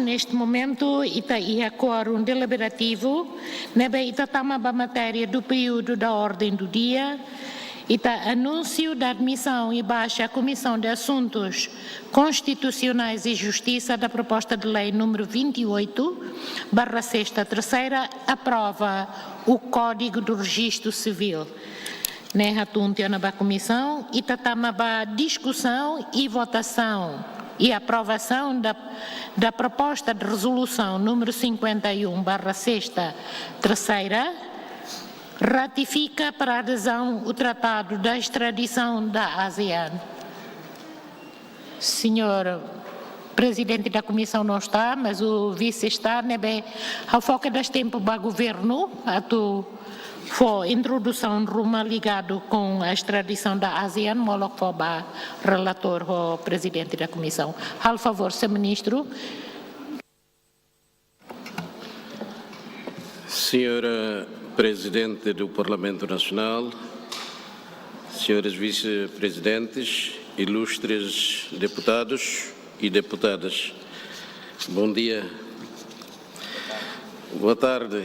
Neste momento, e a quórum deliberativo, tama a matéria do período da ordem do dia, anúncio da admissão e baixa à Comissão de Assuntos Constitucionais e Justiça da proposta de lei número 28/6, terceira, aprova o Código do Registro Civil. Na comissão, tama a discussão e votação e aprovação da proposta de resolução número 51/6, terceira, ratifica para adesão o Tratado da Extradição da ASEAN. Senhor Presidente da Comissão não está, mas o Vice está, ao foco das tempo para o Governo, foi introdução ruma ligado com a extradição da ASEAN, moloc foi relator o Presidente da Comissão. Al favor, Sr. Ministro. Senhora Presidente do Parlamento Nacional, senhores Vice-Presidentes, ilustres deputados e deputadas, bom dia, boa tarde.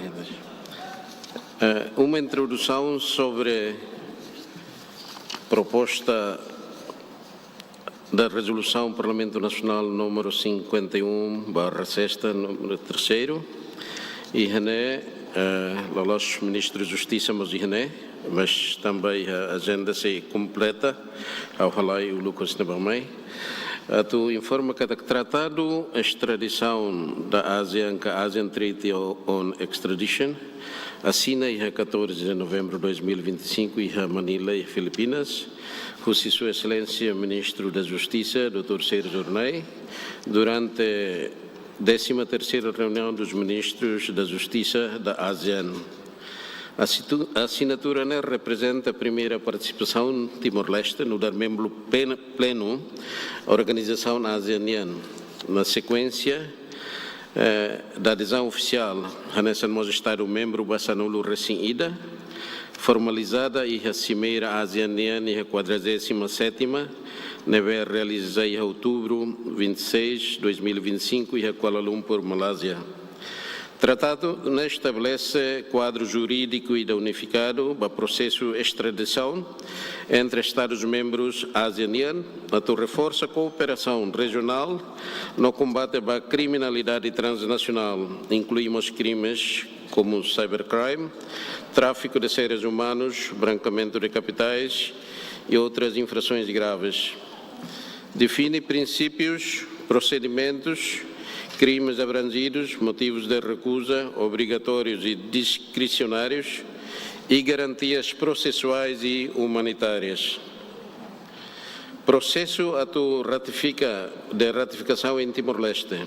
Uma introdução sobre proposta da Resolução Parlamento Nacional número 51/6, número terceiro, e os ministros de Justiça, mas também a agenda se completa, ao falar o Lucas Nebamei. Tu informa que o tratado de extradição da ASEAN, que a ASEAN Treaty on Extradition, assina em 14 de novembro de 2025 em Manila, Filipinas, com Sua Excelência Ministro da Justiça, Dr. Sérgio Ornei, durante a 13ª reunião dos Ministros da Justiça da ASEAN. A assinatura representa a primeira participação de Timor-Leste no dar membro pleno à organização ASEAN. Na sequência da adesão oficial, nessa nós Estado-membro Bassanulo recém-ida, formalizada e a Cimeira ASEAN e a 47ª, realizada em outubro 26, 2025, em Kuala Lumpur, Malásia. O tratado estabelece quadro jurídico e unificado para o processo de extradição entre Estados-membros ASEAN, reforça a cooperação regional no combate à criminalidade transnacional. Incluímos crimes como cybercrime, tráfico de seres humanos, branqueamento de capitais e outras infrações graves. Define princípios, procedimentos, crimes abrangidos, motivos de recusa, obrigatórios e discricionários e garantias processuais e humanitárias. Processo de ratificação em Timor-Leste.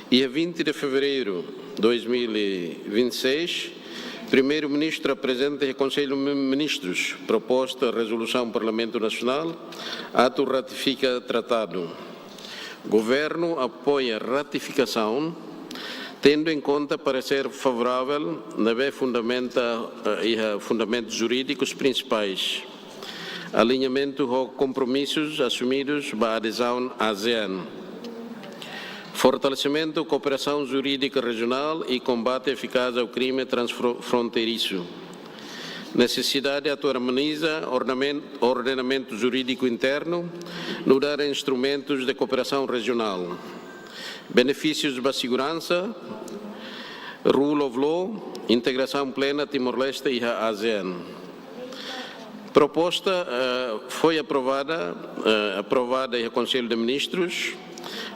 Dia 20 de fevereiro de 2026, Primeiro-Ministro apresenta ao Conselho de Ministros proposta de resolução do Parlamento Nacional, ato ratifica tratado. Governo apoia a ratificação, tendo em conta parecer favorável na fundamentos jurídicos principais, alinhamento com compromissos assumidos para a adesão à ASEAN, fortalecimento da cooperação jurídica regional e combate eficaz ao crime transfronteiriço. Necessidade de harmonizar ordenamento jurídico interno, no dar instrumentos de cooperação regional. Benefícios da segurança, rule of law, integração plena Timor-Leste e a ASEAN. Proposta foi aprovada em Conselho de Ministros,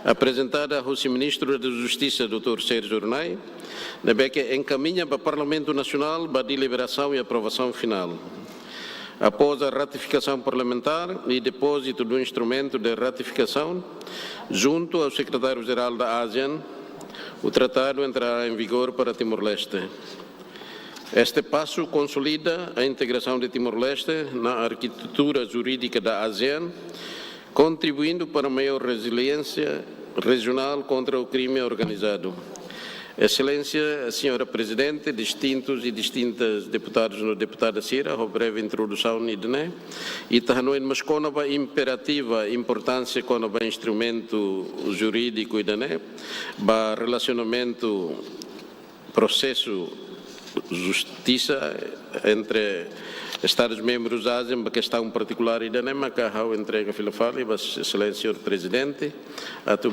apresentada ao Ministro da Justiça, Dr. Sérgio Ornei, que encaminha para o Parlamento Nacional para deliberação e aprovação final. Após a ratificação parlamentar e depósito do instrumento de ratificação, junto ao Secretário-Geral da ASEAN, o tratado entrará em vigor para Timor-Leste. Este passo consolida a integração de Timor-Leste na arquitetura jurídica da ASEAN, contribuindo para a maior resiliência regional contra o crime organizado. Excelência, Senhora Presidente, distintos e distintas deputados e deputadas Cira, a breve introdução né? E tahano em masconova imperativa importância quando o instrumento jurídico e né? Ba relacionamento processo justiça entre Estados-membros da Ásia, uma questão particular e da NEMA, que a entrega filafali, Excelência, Senhor Presidente, a tu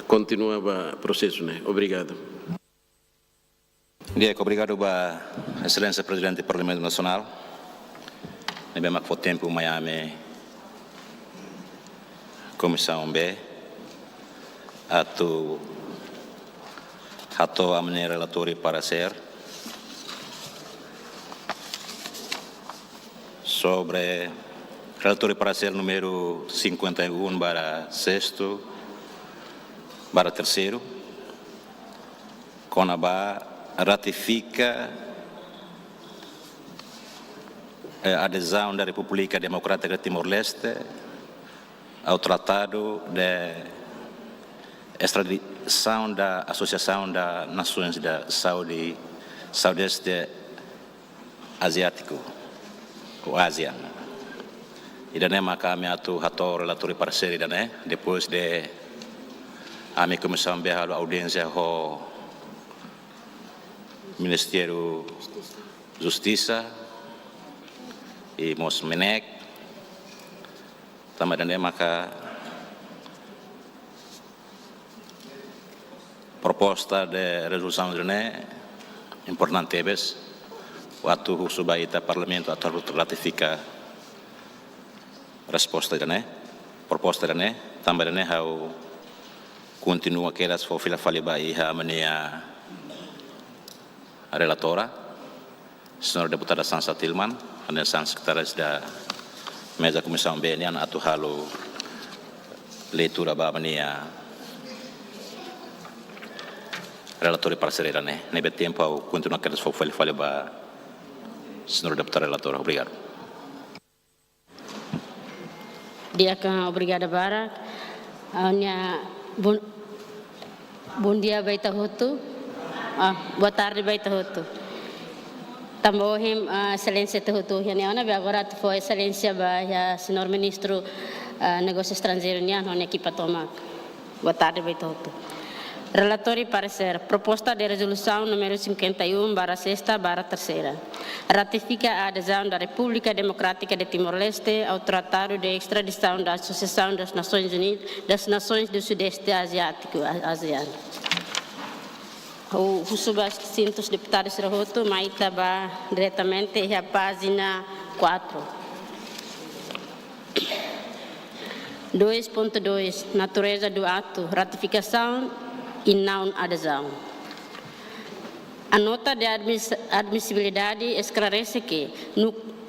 continua o processo, né? Obrigado. Obrigado, Excelência Presidente do Parlamento Nacional. Nebe mak fo tempo Miami, Comissão B, atu a maneira relatório para ser sobre relatório para ser número 51/6 para terceiro, CONABA ratifica a adesão da República Democrática de Timor-Leste ao Tratado de Extradição da Associação das Nações da Sudeste Asiático, o ASEAN. E daí kami atu hato relatório para ser daí depois de a minha comissão berrado audiência ho Ministério Justiça e Mos Menek também daí maka proposta de resolução daí importante bes waktu subaita parlamento atau ratifica resposta daí proposta daí também daí how continua aquelas for fila faliba e a mania a relatora, senhora deputada Sansa Tillman, a secretária da mesa comissão B, yang atu halu leitura ba mania relatora parceira né, nebe tempo ao continua aquelas for fila faliba senhora deputada relatora, obrigado. Dia kan obrigada bara, bom dia baita hotu, boa tarde baita hotu. Também excelência hotu, ya neona agora foi excelência ba ya senhor ministro negócio estrangeiro nian hone equipa toma. Boa tarde baita hotu. Relatório parecer, proposta de resolução número 51/6/3. Ratifica a adesão da República Democrática de Timor-Leste ao Tratado de Extradição da Associação das Nações Unidas das Nações do Sudeste Asiático, ASEAN. Os subastintos deputados Rahoto, Maitaba diretamente a página 4. 2.2 Natureza do ato, ratificação e não adesão. A nota de admissibilidade esclarece que,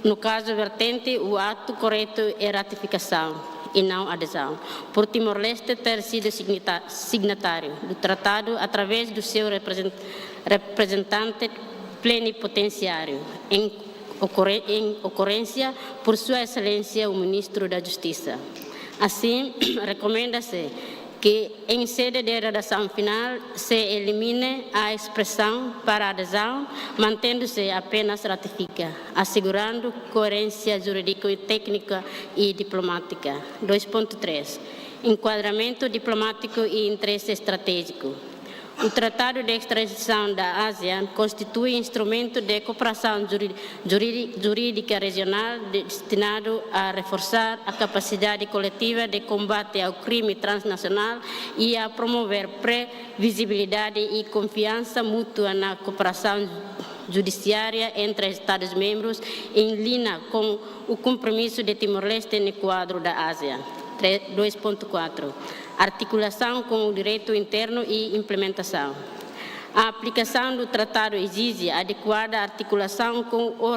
no caso vertente, o ato correto é ratificação e não adesão, por Timor-Leste ter sido signatário do tratado através do seu representante plenipotenciário, em ocorrência por Sua Excelência o Ministro da Justiça. Assim, recomenda-se que, em sede de redação final, se elimine a expressão para adesão, mantendo-se apenas ratifica, assegurando coerência jurídico-técnica e diplomática. 2.3 Enquadramento diplomático e interesse estratégico. O Tratado de Extradição da ASEAN constitui instrumento de cooperação jurídica regional destinado a reforçar a capacidade coletiva de combate ao crime transnacional e a promover previsibilidade e confiança mútua na cooperação judiciária entre Estados-membros, em linha com o compromisso de Timor-Leste no quadro da ASEAN. 2.4 Articulação com o direito interno e implementação. A aplicação do tratado exige adequada articulação com o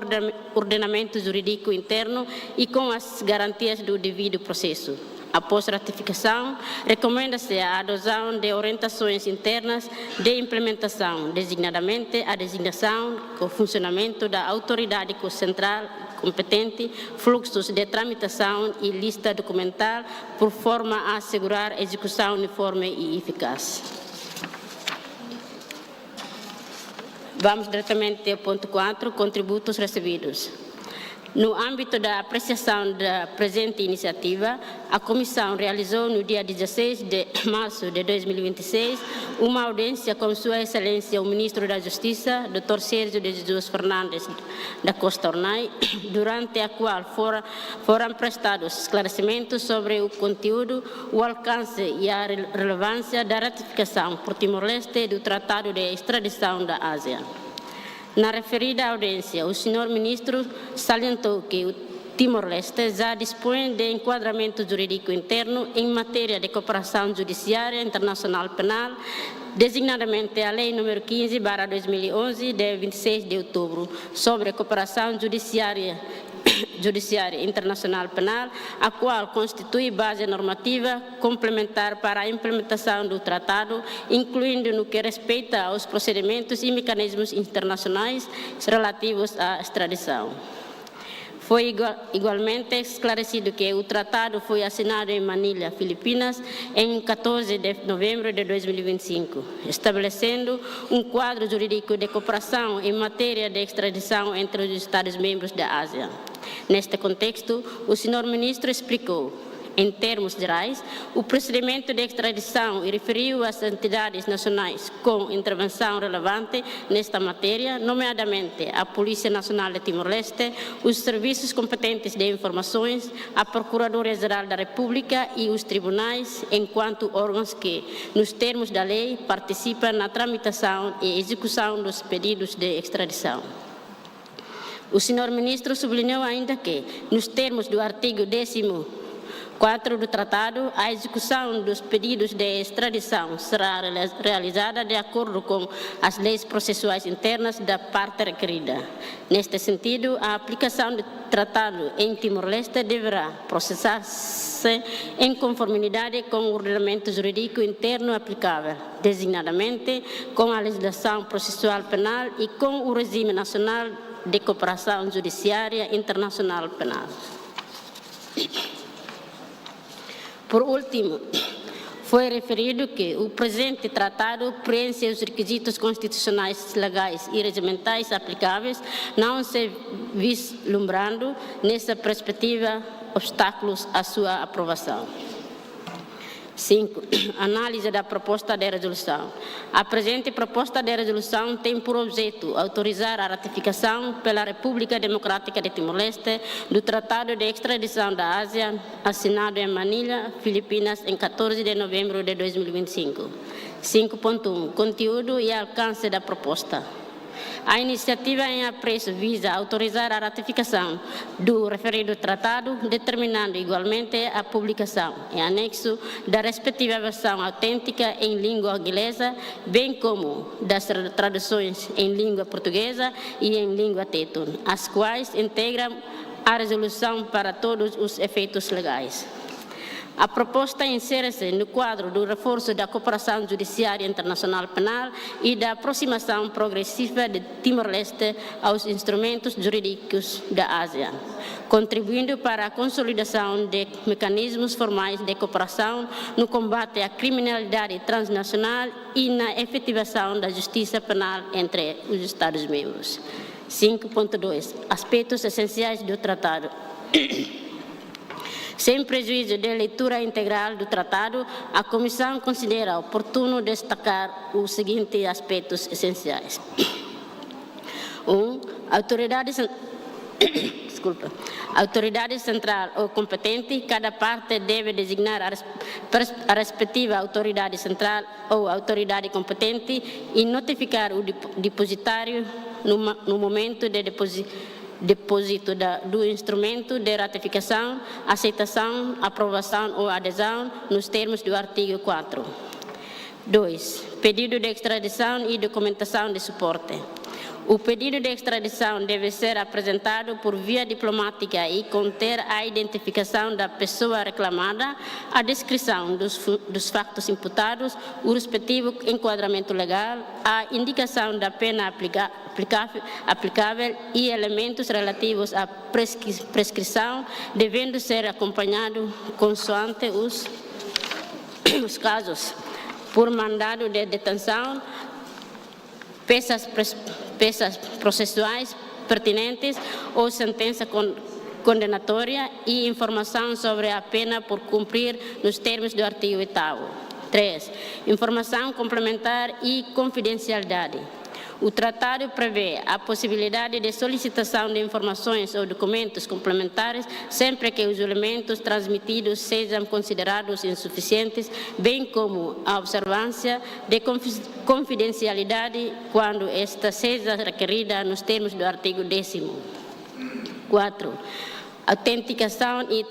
ordenamento jurídico interno e com as garantias do devido processo. Após ratificação, recomenda-se a adoção de orientações internas de implementação, designadamente a designação, o funcionamento da autoridade central competente, fluxos de tramitação e lista documental, por forma a assegurar execução uniforme e eficaz. Vamos diretamente ao ponto 4, contributos recebidos. No âmbito da apreciação da presente iniciativa, a Comissão realizou no dia 16 de março de 2026 uma audiência com Sua Excelência o Ministro da Justiça, Dr. Sérgio de Jesus Fernandes da Costa Ornai, durante a qual foram prestados esclarecimentos sobre o conteúdo, o alcance e a relevância da ratificação por Timor-Leste do Tratado de Extradição da Ásia. Na referida audiência, o senhor ministro salientou que o Timor-Leste já dispõe de enquadramento jurídico interno em matéria de cooperação judiciária internacional penal, designadamente a Lei nº 15/2011, de 26 de outubro, sobre a cooperação judiciária internacional penal, a qual constitui base normativa complementar para a implementação do tratado, incluindo no que respeita aos procedimentos e mecanismos internacionais relativos à extradição. Foi igualmente esclarecido que o tratado foi assinado em Manilha, Filipinas, em 14 de novembro de 2025, estabelecendo um quadro jurídico de cooperação em matéria de extradição entre os Estados-membros da Ásia. Neste contexto, o senhor ministro explicou, em termos gerais, o procedimento de extradição e referiu às entidades nacionais com intervenção relevante nesta matéria, nomeadamente a Polícia Nacional de Timor-Leste, os serviços competentes de informações, a Procuradoria-Geral da República e os tribunais, enquanto órgãos que, nos termos da lei, participam na tramitação e execução dos pedidos de extradição. O senhor ministro sublinhou ainda que, nos termos do artigo 10º do Tratado, a execução dos pedidos de extradição será realizada de acordo com as leis processuais internas da parte requerida. Neste sentido, a aplicação do Tratado em Timor-Leste deverá processar-se em conformidade com o ordenamento jurídico interno aplicável, designadamente com a legislação processual penal e com o regime nacional de cooperação judiciária internacional penal. Por último, foi referido que o presente tratado preenche os requisitos constitucionais, legais e regimentais aplicáveis, não se vislumbrando nessa perspectiva obstáculos à sua aprovação. 5. Análise da proposta de resolução. A presente proposta de resolução tem por objeto autorizar a ratificação pela República Democrática de Timor-Leste do Tratado de Extradição da Ásia, assinado em Manilha, Filipinas, em 14 de novembro de 2025. 5.1. Conteúdo e alcance da proposta. A iniciativa em apreço visa autorizar a ratificação do referido tratado, determinando igualmente a publicação, em anexo, da respectiva versão autêntica em língua inglesa, bem como das traduções em língua portuguesa e em língua téton, as quais integram a resolução para todos os efeitos legais. A proposta insere-se no quadro do reforço da cooperação judiciária internacional penal e da aproximação progressiva de Timor-Leste aos instrumentos jurídicos da Ásia, contribuindo para a consolidação de mecanismos formais de cooperação no combate à criminalidade transnacional e na efetivação da justiça penal entre os Estados-membros. 5.2. Aspectos essenciais do tratado. Sem prejuízo da leitura integral do tratado, a Comissão considera oportuno destacar os seguintes aspectos essenciais. 1. Autoridade central ou competente, cada parte deve designar a respectiva autoridade central ou autoridade competente e notificar o depositário no momento de depósito do instrumento de ratificação, aceitação, aprovação ou adesão nos termos do artigo 4. 2. Pedido de extradição e documentação de suporte. O pedido de extradição deve ser apresentado por via diplomática e conter a identificação da pessoa reclamada, a descrição dos factos imputados, o respectivo enquadramento legal, a indicação da pena aplicável e elementos relativos à prescrição, devendo ser acompanhado consoante os casos por mandado de detenção, peças processuais pertinentes ou sentença condenatória e informação sobre a pena por cumprir nos termos do artigo 8º. 3. Informação complementar e confidencialidade. O tratado prevê a possibilidade de solicitação de informações ou documentos complementares sempre que os elementos transmitidos sejam considerados insuficientes, bem como a observância de confidencialidade quando esta seja requerida nos termos do artigo 10º. 4. Autenticação e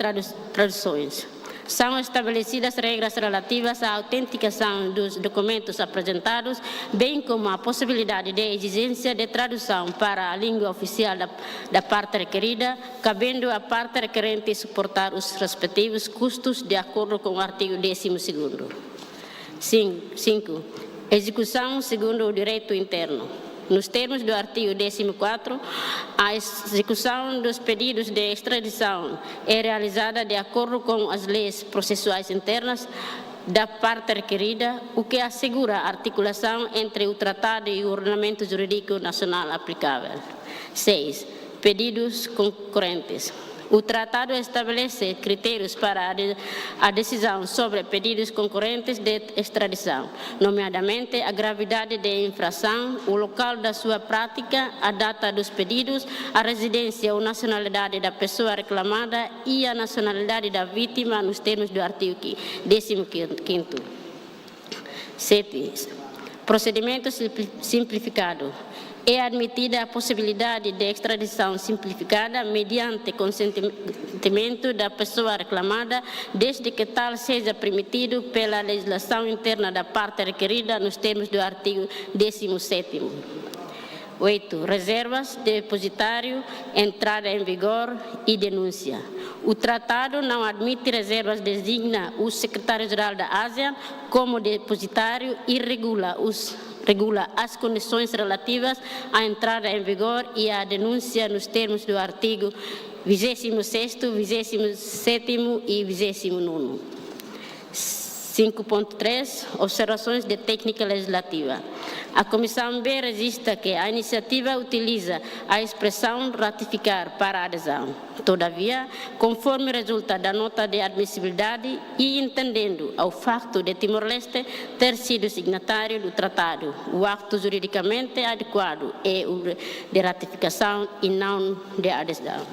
traduções. São estabelecidas regras relativas à autenticação dos documentos apresentados, bem como a possibilidade de exigência de tradução para a língua oficial da parte requerida, cabendo à parte requerente suportar os respectivos custos de acordo com o artigo 12º. 5. Execução segundo o direito interno. Nos termos do artigo 14º, a execução dos pedidos de extradição é realizada de acordo com as leis processuais internas da parte requerida, o que assegura a articulação entre o tratado e o ordenamento jurídico nacional aplicável. 6. Pedidos concorrentes. O tratado estabelece critérios para a decisão sobre pedidos concorrentes de extradição, nomeadamente a gravidade da infração, o local da sua prática, a data dos pedidos, a residência ou nacionalidade da pessoa reclamada e a nacionalidade da vítima nos termos do artigo 15º. 7. Procedimento simplificado. É admitida a possibilidade de extradição simplificada mediante consentimento da pessoa reclamada, desde que tal seja permitido pela legislação interna da parte requerida nos termos do artigo 17º. 8. Reservas de depositário, entrada em vigor e denúncia. O tratado não admite reservas, designa o secretário-geral da ASEAN como depositário e regula as condições relativas à entrada em vigor e à denúncia nos termos do artigo 26º, 27º e 29º. 5.3. Observações de técnica legislativa. A Comissão B registra que a iniciativa utiliza a expressão ratificar para a adesão. Todavia, conforme resulta da nota de admissibilidade e entendendo ao facto de Timor-Leste ter sido signatário do tratado, o acto juridicamente adequado é o de ratificação e não de adesão.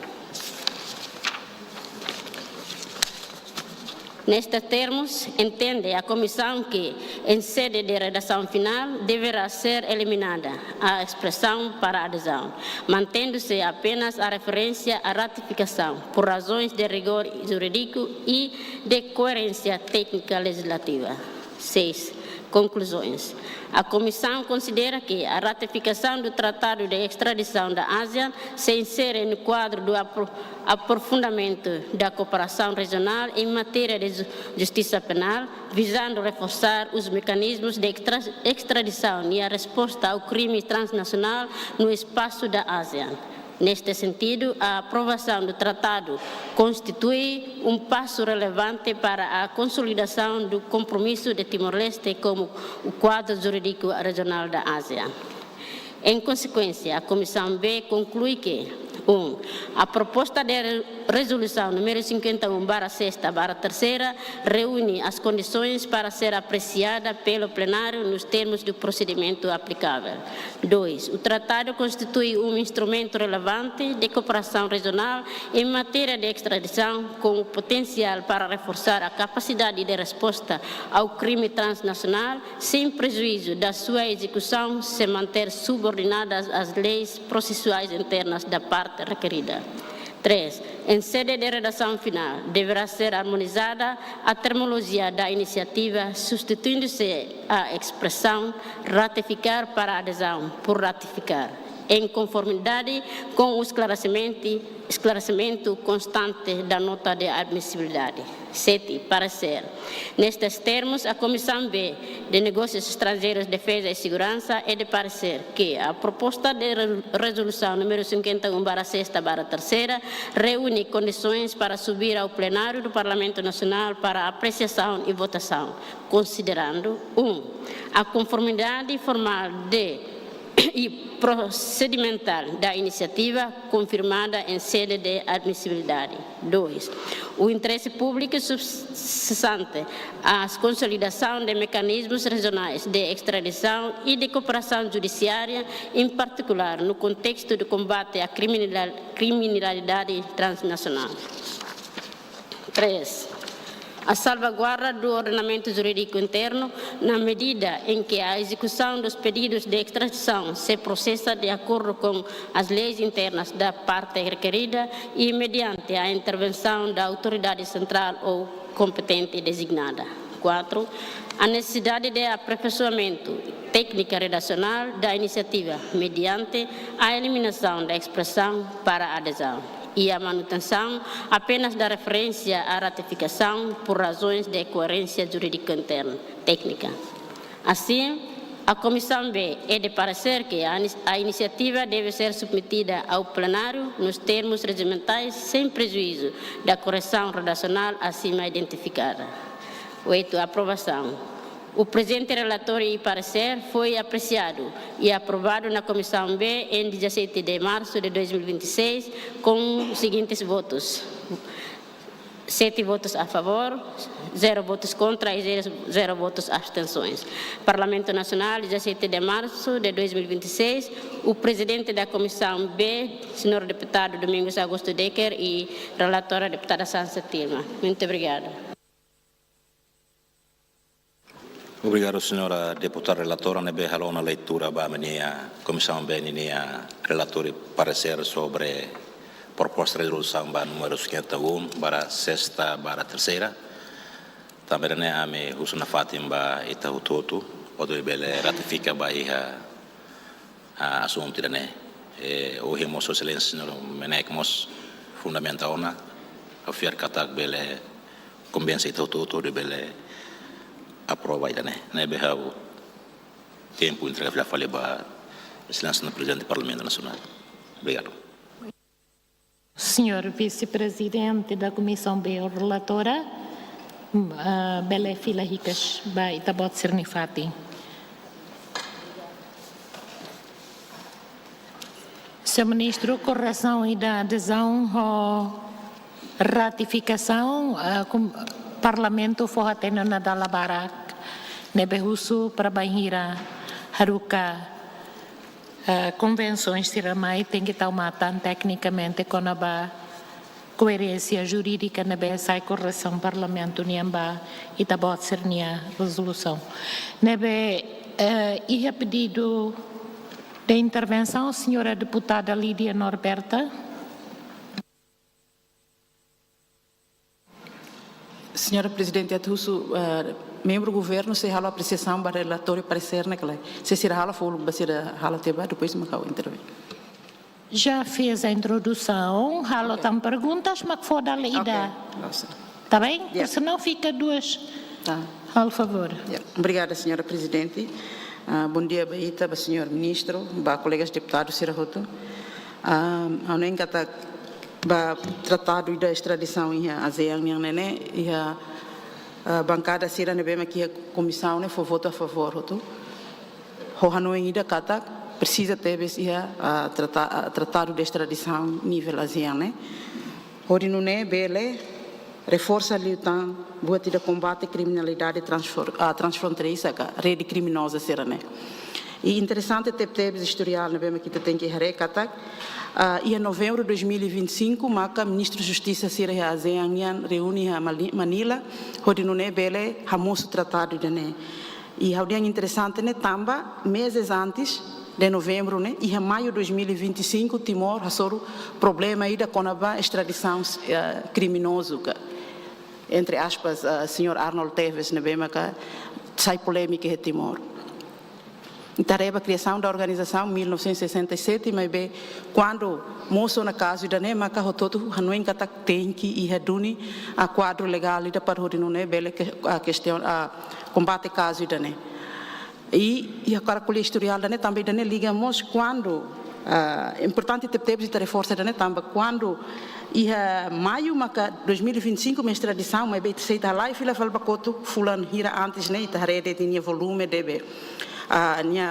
Nestes termos, entende a Comissão que, em sede de redação final, deverá ser eliminada a expressão para adesão, mantendo-se apenas a referência à ratificação, por razões de rigor jurídico e de coerência técnica legislativa. 6. Conclusões. A Comissão considera que a ratificação do Tratado de Extradição da ASEAN se insere no quadro do aprofundamento da cooperação regional em matéria de justiça penal, visando reforçar os mecanismos de extradição e a resposta ao crime transnacional no espaço da ASEAN. Neste sentido, a aprovação do tratado constitui um passo relevante para a consolidação do compromisso de Timor-Leste como o quadro jurídico regional da ASEAN. Em consequência, a Comissão B conclui que 1. A proposta de resolução número 51/6/3 reúne as condições para ser apreciada pelo plenário nos termos do procedimento aplicável. 2. O tratado constitui um instrumento relevante de cooperação regional em matéria de extradição com o potencial para reforçar a capacidade de resposta ao crime transnacional sem prejuízo da sua execução se manter subordinadas às leis processuais internas da parte requerida. 3. Em sede de redação final, deverá ser harmonizada a terminologia da iniciativa, substituindo-se a expressão ratificar para adesão por ratificar, em conformidade com o esclarecimento constante da nota de admissibilidade. 7. Parecer. Nestes termos, a Comissão B de Negócios Estrangeiros, Defesa e Segurança é de parecer que a proposta de resolução número 51/6/3 reúne condições para subir ao plenário do Parlamento Nacional para apreciação e votação, considerando 1. A conformidade formal de e procedimental da iniciativa confirmada em sede de admissibilidade. 2. O interesse público subsistente à consolidação de mecanismos regionais de extradição e de cooperação judiciária, em particular no contexto do combate à criminalidade transnacional. 3. A salvaguarda do ordenamento jurídico interno, na medida em que a execução dos pedidos de extradição se processa de acordo com as leis internas da parte requerida e mediante a intervenção da autoridade central ou competente designada. 4. A necessidade de aperfeiçoamento técnica redacional da iniciativa mediante a eliminação da expressão para adesão e a manutenção apenas da referência à ratificação por razões de coerência jurídica interna técnica. Assim, a Comissão B é de parecer que a iniciativa deve ser submetida ao plenário nos termos regimentais sem prejuízo da correção redacional acima identificada. 8. Aprovação. O presente relatório e parecer foi apreciado e aprovado na Comissão B em 17 de março de 2026 com os seguintes votos: 7 votos a favor, 0 votos contra e 0 votos abstenções. Parlamento Nacional, 17 de março de 2026, o presidente da Comissão B, senhor deputado Domingos Augusto Decker, e relatora deputada Sansa Tilma. Muito obrigada. Obrigado, senhora deputada relatora. Nebe halona leitura ba a Comissão B a relator parecer sobre proposta de resolução ba número 51 para sexta para terceira. Também né ame Husna Fatim ba ita hutotu pode bele ratifica ba iha assunto né o hemos excelência senhor menekmos fundamental na afiar katak bele convence ita hutotu de bele aprova ainda, né? Nebe o tempo entre a falha para excelência no presidente do Parlamento Nacional. Obrigado. Senhor vice-presidente da Comissão B, relatora, Bele Fila Ricas, vai Itabot Sernifati. Senhor Ministro, correção e da adesão à ratificação, Parlamento foi atendo na Dalabarak, nebehusu para banhira haruka convenções tiramai tem que tomar tecnicamente com a coerência jurídica nebe sai correção Parlamento niamba e tabot ser nia resolução. Nebe ia pedido de intervenção senhora deputada Lídia Norberta. Senhora Presidente, atuso membro do governo se hala apreciação para relatório parecer naquela. Se será hala folo, se será hala teba depois me acabo intervir. Já fez a introdução, hala tem perguntas, mas for dar lida. Tá bem? Yeah. Senão fica duas. Tá. Por favor. Yeah. Obrigada, senhora Presidente. Bom dia, Baita, senhor Ministro, colegas deputados, Sirahoto. A nem kata ba tratado da extradição em ASEAN né e a bancada sira nebe aqui a comissão né foi voto a favor hoto ho hanoi ida kata precisa ter esse a tratado de extradição nível ASEAN né hori no né bele reforça a luta buat de combate à criminalidade transfronteiriça a rede criminosa sira né e interessante ter historial nebe aqui tem que recata em novembro de 2025, o ministro da Justiça Síria ASEAN reúne a Manila, onde não é bele famoso tratado de né. E o dia interessante né, também meses antes de novembro né, e em maio de 2025, Timor passou problema aí da conaba extradição criminoso entre aspas, senhor Arnold Teves né, bem que sai polêmica em Timor. Tarefa a criação da organização em 1967, mas bem, quando moço na casa da NEMA, que todo não engata tem que ir duni a quadro legal da para o né, bela a questão a combate caso da NEMA. E agora com a historial da NEMA também da NEMA ligamos quando importante ter de reforçar da NEMA também quando e maio de 2025 minha extradição mas bem sei tá lá e fila fala bacoto fulano hira antes né e tá rede tinha volume debe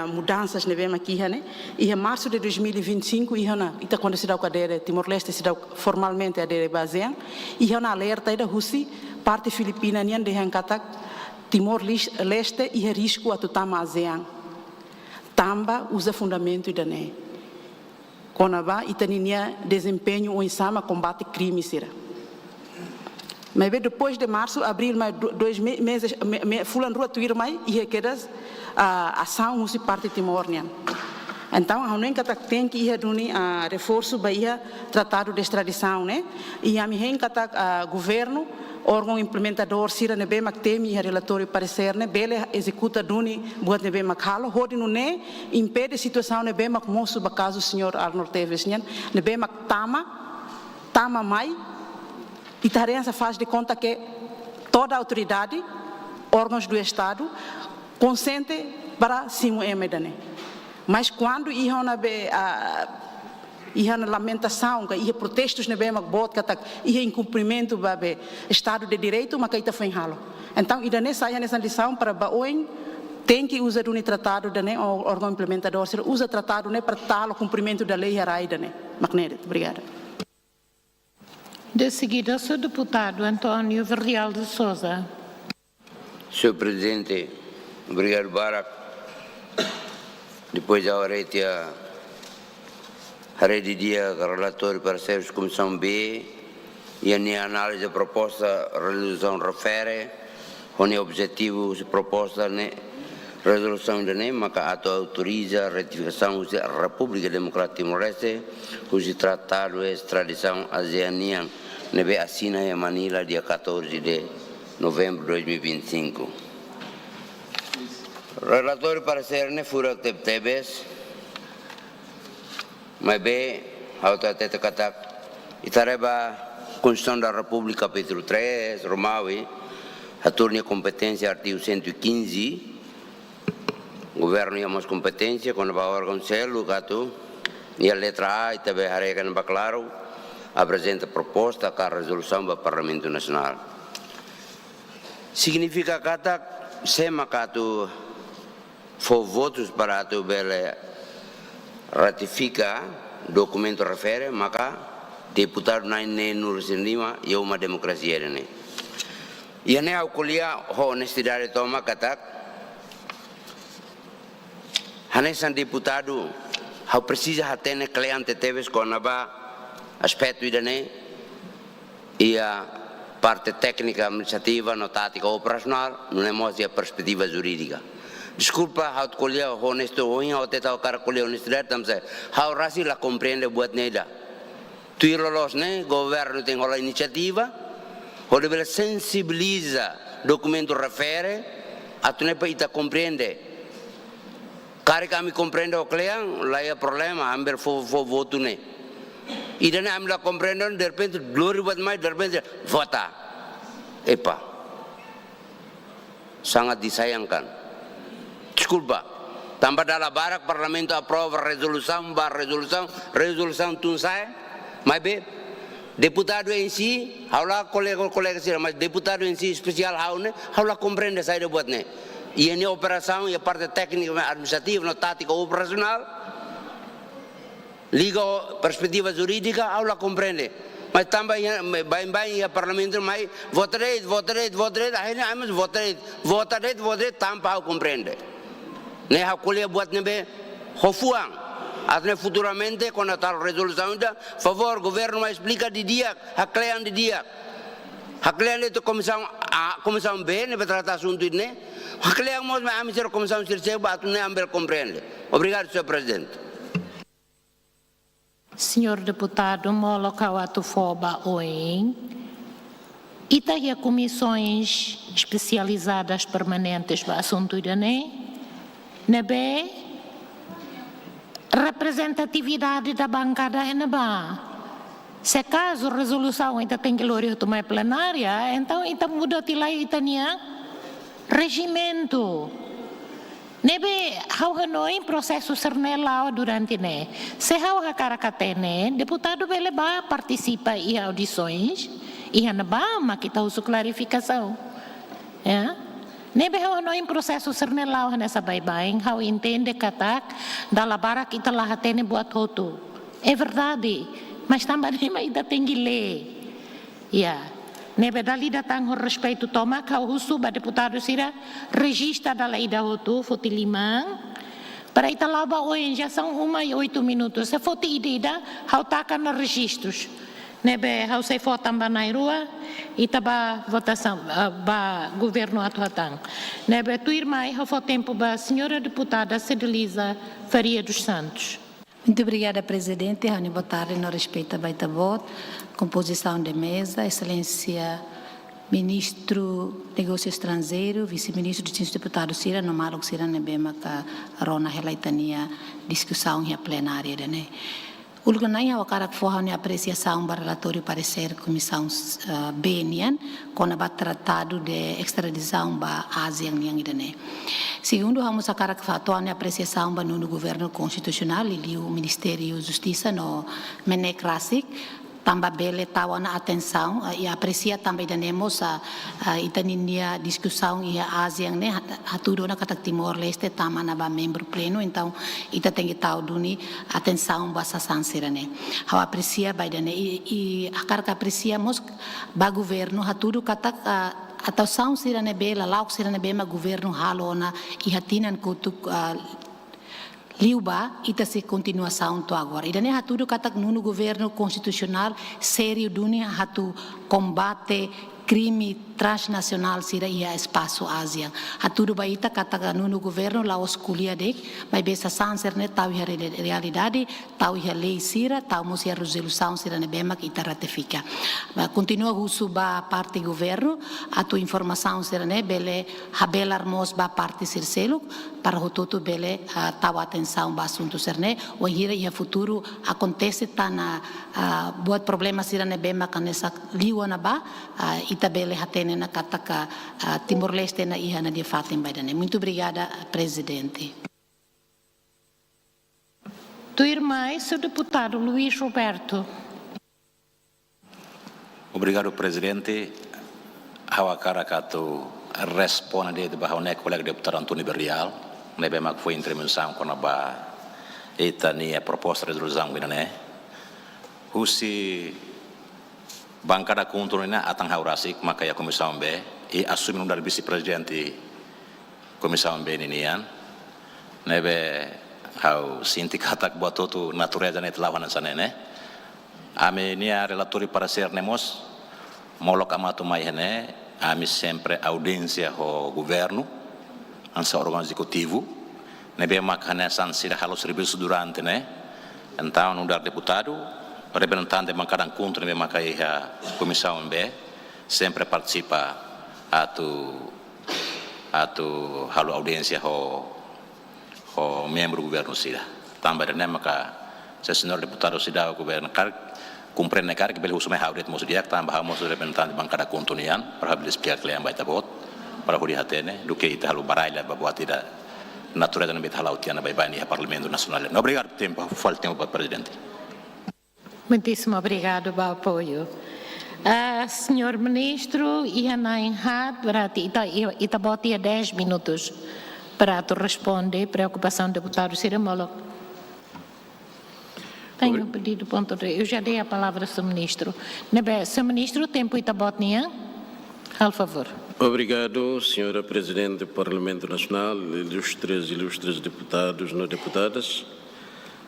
mudanças nebe aqui, né? E em março de 2025 ita quando se dá o cadeira Timor-Leste se dá formalmente a dele basean e na alerta da Rússia parte Filipina nian de hankatak Timor-Leste e risco a tutama ASEAN tamba usa fundamento da né Conaba itaninia desempenho ou insama combate crime sira. Mas depois de março, abril, mais 2 meses, fulan rua tuir mais e requeras a ação usi parte Timor nian. Então, a gente tem que ir a reforço bahia tratado de extradição, né? E a minha governo órgão implementador sira nebe mak temi e relatório parecer né bele executa duni buat nebe mak halo hodi no ne impede situação nebe mak moço ba caso senhor Arnold Teves nebe mak tama mai e tarefa faz de conta que toda autoridade órgãos do estado consente para simu emedane mas quando ia na be ia na lamentação, ia protestos na bema bot kata ia incumprimento babe estado de direito mas kaita foi halo então ida nessa nessa lição para baoin tem que usar um tratado da né órgão implementador se usa tratado né para tal o cumprimento da lei araida né magnético obrigada. De seguida, o deputado Antônio Verdial de Souza. Senhor Presidente, obrigado, Barak. Depois da hora a rede dia relatório para a Comissão B e a minha análise da proposta resolução refere com o objetivo de proposta resolução da NEMA que autoriza a ratificação da República Democrática Timor-Leste cujo tratado de extradição ASEAN nebe assina em Manila dia 14 de novembro de 2025. Relatório para ser fura Teves mas bem autoridade kata itareba Constituição da República capítulo 3 Romawi aturnia competência artigo 115 governo ia mais competência quando vai órgão selo gato e a letra A e também a regra não claro apresenta proposta com a resolução do Parlamento Nacional significa kata sema katu for votos para tu bele ratifica documento refere maka deputado nain nur sendima e uma democracia ne e ne au kulia honestidade toma kata hanesan deputado how precisa hatene cliente teves com aba aspetto idane e a parte tecnica administrativa notática operacional non è mostra a perspectiva giuridica. Desculpa, how colher honesto ou how teta o cara colher honestidade também. How rasi la compreende buat neda. Tu irlos né, governo tem a iniciativa, o deve sensibiliza documento refere, a tu ne paita compreende. Cara kami compreende o cliente, lá é problema, amber fo voto né. E daí a la compreende, de repente glória buat mais, de repente vota. Epa. Sangat disayangkan. Desculpa, tambah dalam barak parlamento aprova resolução tunsai, mas bem, deputado em si, haulah colega sih, mas deputado em si especial haulah compreende saya buat ne, ini operação e a parte técnica administrativa, notática operacional, liga perspectiva jurídica haulah compreende. Mas também bem a parlamento mais votarei, akhirnya amas votarei tanpa compreende. Ne hakulia buat nebe hofuang atne futuramente con a tal resolução da favor governo mais explica de dia haklean de dia haklean itu comissão B ne tratar assunto ne haklean mos mais amisero comissão sirse batu ne amber compreende. Obrigado, senhor presidente. Senhor deputado Molo Kawatu Foba Oen, itaia comissões especializadas permanentes para assunto idane nebe representatividade da bancada neba. Se caso a resolução ainda tem que lório tomar plenária, então ainda muda tilai itania regimento. Nebe hau hanoi processo sernela durante ne. Se hau hakarakatene, deputado beleba participa em audições e hanaba mas kita usu clarificação. Ya? Nebe hau no em processo sernelau nessa baibaing, hau entende katak, dala barak ita lahatene buat hotu. É verdade, mas também ainda tem que ler. Nebe dali datang ho respeito toma, kau husu ba deputado sira, registra dala ida hotu, foti limang, para ita laba oen já são 1:08 minutos. Se foti ida, hau taca nos registros. Nebe hau sei foto também na rua, ita ba votação, ba governo atuatang. Nebe tu irmã, hau fo tempo ba senhora deputada Cedelisa Faria dos Santos. Muito obrigada, presidente. Rani, boa tarde, no respeito a baita voto, composição de mesa, excelência ministro de Negócio Estrangeiro, vice-ministro de Ciência Deputado Sira, no malo que Sira nebema ka rona relaitania discussão e plenária, né? Ulgunai a wakara forra ne apreciação para relatório parecer comissão BNN com a tratado de extradição ba Ásia yang idane. Segundo vamos a cara que fato ne apreciação ba no governo constitucional e o Ministério Justiça no menekrasik tambah bele tawa na atenção e aprecia também danemos a itaninia discussão e a Ásia ne haturo na katak Timor Leste tama na ba membro pleno então ita tem que tal duni atenção ba sasansira ne hau aprecia ba dane e akar ka apreciamos ba governo haturo katak atau saung sira ne bela lauk sira ne bema governo halona e hatinan kutuk Liuba, ita se continuação to agora. Idane hatu do katak no governo constitucional sério dunia hatu combate crime transnacional sira ia espaço Ásia. Hatu do baita katak no governo la escolha dek, mas besa sanser ne tau ia realidade, tau ia lei sira, tau musia resolução sira ne bema que ita ratifica. Continua uso ba parte governo, atu informação sira ne bele habelar mos ba parte sirseluk para o todo bele tau atenção ba assunto serne o hira ia futuro acontece tá na buat problema sira ne bema kanesa liwa na ba ita bele hatene na kataka Timor Leste na iha na dia fatem baidane. Muito obrigada, presidente. Tua irmã e seu deputado Luís Roberto. Obrigado, presidente. Hawakara kato responde de bahwa nek colega deputado Antônio Berrial, nebe mak foi intervenção com a ba etania proposta de resolução né. Husi bancada controlina atang haurasik maka ya komissão B e assumir um vice-presidente komissão B ninian nebe hau sindikatak buat tu natureza net lawan sana ne ame nia relatori para ser nemos molok amatu mai hene ame sempre audiência ho governo ansa órgão executivo nebe makana sansira halos serviço durante né então um deputado representante de bancada contra nebe makai a comissão B sempre participa atu halo audiência ho membro do governo sida também né maka senhor deputado sida o governo compreende que bele usumai haudet mos dia tambah mos representante bancada kontunian para bele explicar klien baita bot para huri hatene do que ita halo baraila babuat tidak natureza na beta halo tiana bai bani parlamento nacional. Obrigado tempo, falta tempo para presidente. Muitíssimo obrigado pelo apoio. Senhor Ministro, ita botia 10 minutos para tu responder preocupação do deputado Ciramolo. Tenho pedido ponto de... Eu já dei a palavra ao Sr. Ministro. Sr. Ministro, o tempo ita botinha. Al favor. Obrigado, senhora Presidente do Parlamento Nacional, ilustres deputados e deputadas,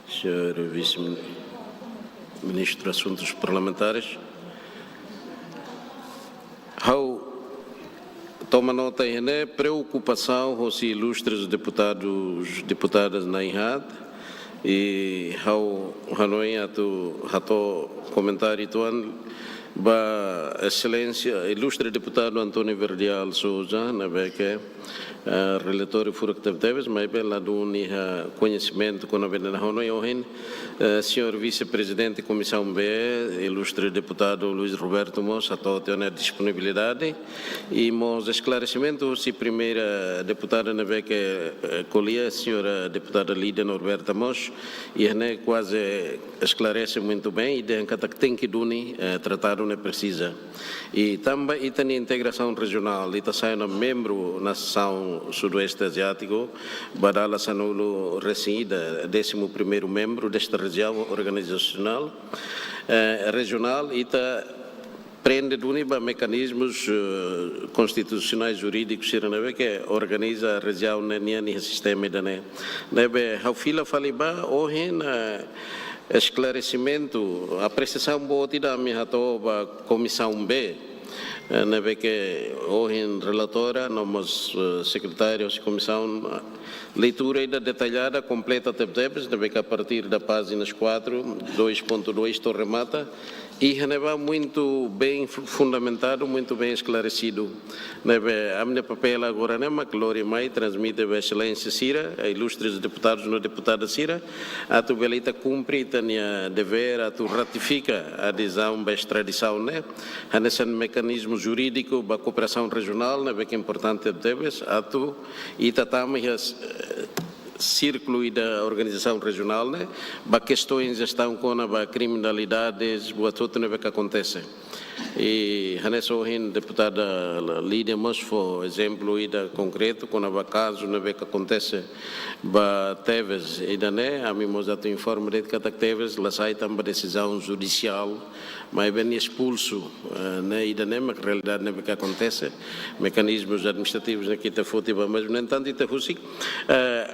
senhor Vice-Ministro de Assuntos Parlamentares. Toma nota aí, né? Preocupação os ilustres deputadas na INHAD e Hanoi ato comentário tuan ba excelência ilustre deputado Antônio Verdial Souza na beca relatório furak teves mas pela duni conhecimento com a na Hanoi ohin senhor vice-presidente comissão B ilustre deputado Luís Roberto Mos ato tem a disponibilidade e mos esclarecimento se primeira deputada na beca colia senhora deputada Lídia Norberta Mos e né quase esclarece muito bem e de tem que duni tratado não precisa e também tem integração regional e está saindo membro nas Associação Sudoeste Asiático, Badala Sanulo Resida, 11º membro desta região organizacional regional, e prende de mecanismos constitucionais jurídicos que organiza a região e sistema da nebe haufila faliba ohen esclarecimento a prestação boa da minha comissão B nebe que ohen relatora nomos secretários de comissão leitura ainda detalhada completa tebes nebe que a partir da páginas 4 2.2 to remata e é muito bem fundamentado, muito bem esclarecido. A minha papel agora é uma glória mais transmite a excelência Cira, a ilustres deputados e deputada Cira, a tu belita cumpre a dever, a tu ratifica a adesão à extradição, né? A nesse mecanismo jurídico da cooperação regional, né? Que é importante deves, a tu e tatamos círculo da organização regional, né? Ba questões estão com a criminalidade, boa tudo né que acontece. E nessa hoje deputada Lídia Mosfo, exemplo ida concreto com o caso né que acontece ba Teves e dané a mim mos dá informe de que Teves lá sai também decisão judicial, mas bem expulso né e dané mas realidade né que acontece mecanismos administrativos aqui te fote mas no entanto te fosse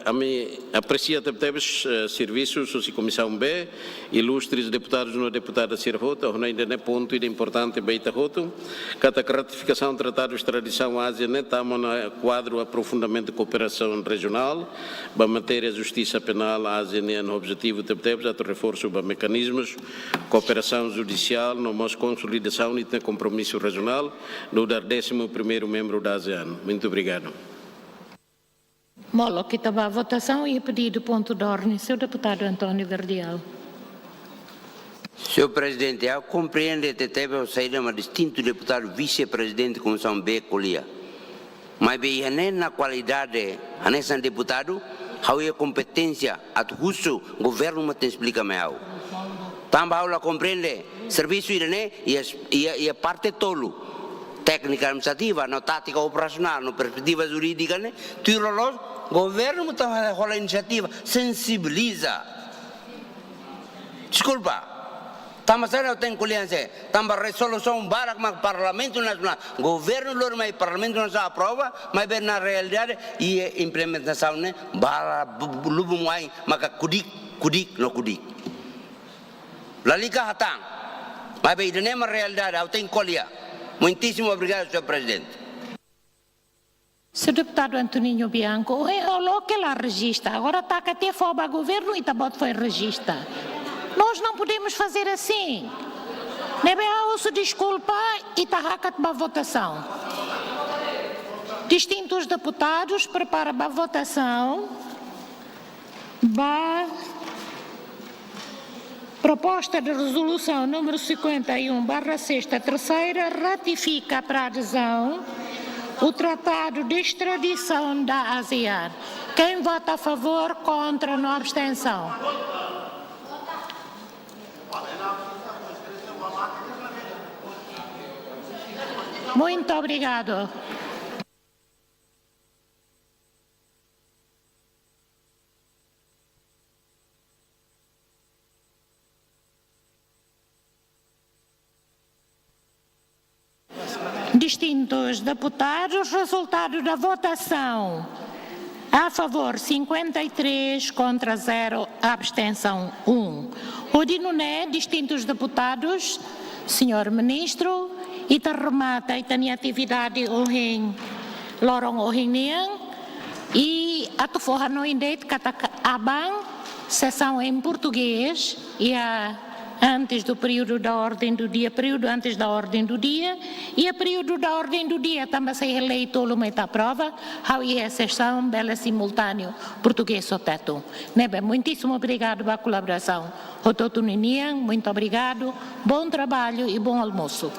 a mim aprecia Teves serviços e comissão B ilustres deputados no deputada Sirhota ainda né ponto de importante beita roto cada ratificação tratado de extradição Ásia né estamos no quadro aprofundamento de cooperação regional ba matéria justiça penal Ásia né no objetivo Teves a reforço ba mecanismos cooperação judicial no nossa consolidação e compromisso regional no dar 11º membro da ASEAN. Muito obrigado. Molo, que estava a votação e pedido ponto de ordem. Senhor deputado Antônio Verdial. Senhor Presidente, eu compreendo que teve a saída de um distinto deputado vice-presidente da Comissão B, Colia. Mas bem, na qualidade, nesse deputado, a competência, a russo, o governo me explica melhor. Também a compreende, serviço e a parte tolo, técnica administrativa, na tática operacional, na perspectiva jurídica, o governo está fazendo a iniciativa, sensibiliza. Desculpa. Estamos a ter colhência, estamos a resolução para o Parlamento Nacional, o governo do Parlamento Nacional aprova, mas bem na realidade e a implementação né, para lubumai, mas kudik, não kudik. Lalika hatang, mas bem na realidade, eu tenho colher. Muitíssimo obrigado, Sr. Presidente. Senhor deputado Antoninho Bianco, o que ela registra, agora está que até fora o governo e está foi registra. Nós não podemos fazer assim. Nebe se desculpa e está para a votação. Distintos deputados preparam a votação. Proposta de resolução número 51/6, terceira, ratifica para adesão o Tratado de Extradição da ASEAN. Quem vota a favor, contra, não abstenção. Muito obrigado. Distintos deputados, resultado da votação. A favor 53, contra 0, abstenção 1. Odinuné, distintos deputados, senhor ministro, ita remata ita ni atividade oheng lorong oheng niang e atuforra no indet kata abang sessão em português e antes do período da ordem do dia, período antes da ordem do dia e a período da ordem do dia também se eleito o meta prova how é a sessão bela simultâneo português o teto. Nebe, muitíssimo obrigado pela colaboração. Rototo Ninian, muito obrigado, bom trabalho e bom almoço.